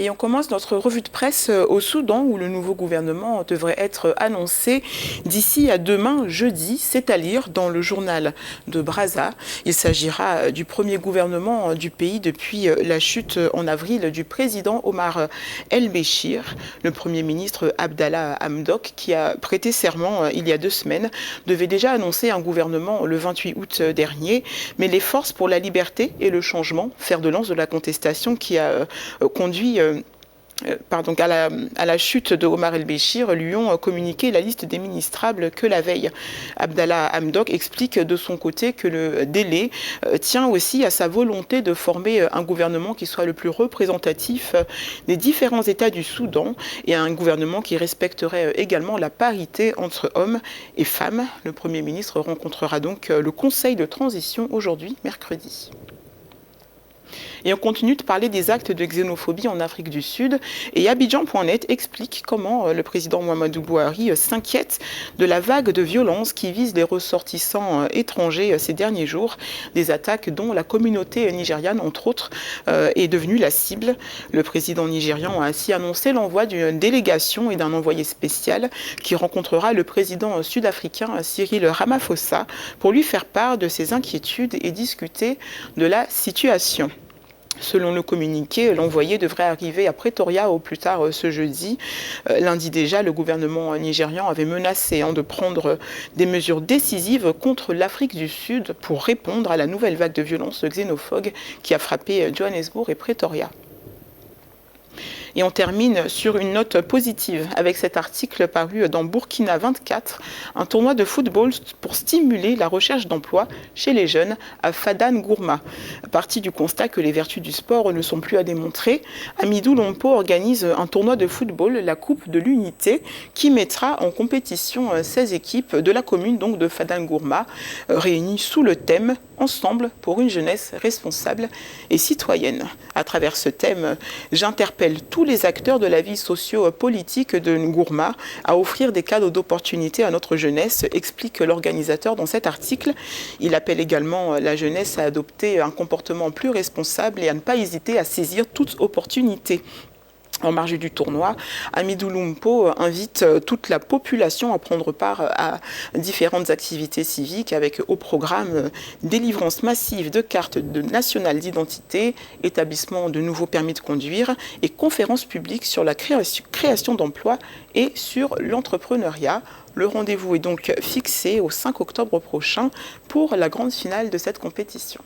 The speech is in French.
Et on commence notre revue de presse au Soudan où le nouveau gouvernement devrait être annoncé d'ici à demain jeudi. C'est à lire dans le journal de Brazza. Il s'agira du premier gouvernement du pays depuis la chute en avril du président Omar El-Béchir. Le premier ministre Abdallah Hamdok, qui a prêté serment il y a 2 semaines, devait déjà annoncer un gouvernement le 28 août dernier. Mais les forces pour la liberté et le changement, fer de lance de la contestation qui a conduit à la chute de Omar El-Béchir, lui ont communiqué la liste des ministrables que la veille. Abdallah Hamdok explique de son côté que le délai tient aussi à sa volonté de former un gouvernement qui soit le plus représentatif des différents États du Soudan et un gouvernement qui respecterait également la parité entre hommes et femmes. Le Premier ministre rencontrera donc le Conseil de transition aujourd'hui, mercredi. Et on continue de parler des actes de xénophobie en Afrique du Sud. Et Abidjan.net explique comment le président Muhammadu Buhari s'inquiète de la vague de violence qui vise les ressortissants étrangers ces derniers jours. Des attaques dont la communauté nigériane, entre autres, est devenue la cible. Le président nigérian a ainsi annoncé l'envoi d'une délégation et d'un envoyé spécial qui rencontrera le président sud-africain Cyril Ramaphosa pour lui faire part de ses inquiétudes et discuter de la situation. Selon le communiqué, l'envoyé devrait arriver à Pretoria au plus tard ce jeudi. Lundi déjà, le gouvernement nigérian avait menacé de prendre des mesures décisives contre l'Afrique du Sud pour répondre à la nouvelle vague de violence xénophobe qui a frappé Johannesburg et Pretoria. Et on termine sur une note positive avec cet article paru dans Burkina 24, un tournoi de football pour stimuler la recherche d'emploi chez les jeunes à Fadane Gourma. Parti du constat que les vertus du sport ne sont plus à démontrer, Amidou Lompo organise un tournoi de football, la Coupe de l'Unité, qui mettra en compétition 16 équipes de la commune donc de Fadane Gourma, réunies sous le thème « Ensemble pour une jeunesse responsable et citoyenne ». À travers ce thème, j'interpelle tous les acteurs de la vie socio-politique de Gourma à offrir des cadres d'opportunités à notre jeunesse, explique l'organisateur dans cet article. Il appelle également la jeunesse à adopter un comportement plus responsable et à ne pas hésiter à saisir toute opportunité. En marge du tournoi, Amidou Lompo invite toute la population à prendre part à différentes activités civiques avec au programme délivrance massive de cartes nationales d'identité, établissement de nouveaux permis de conduire et conférences publiques sur la création d'emplois et sur l'entrepreneuriat. Le rendez-vous est donc fixé au 5 octobre prochain pour la grande finale de cette compétition.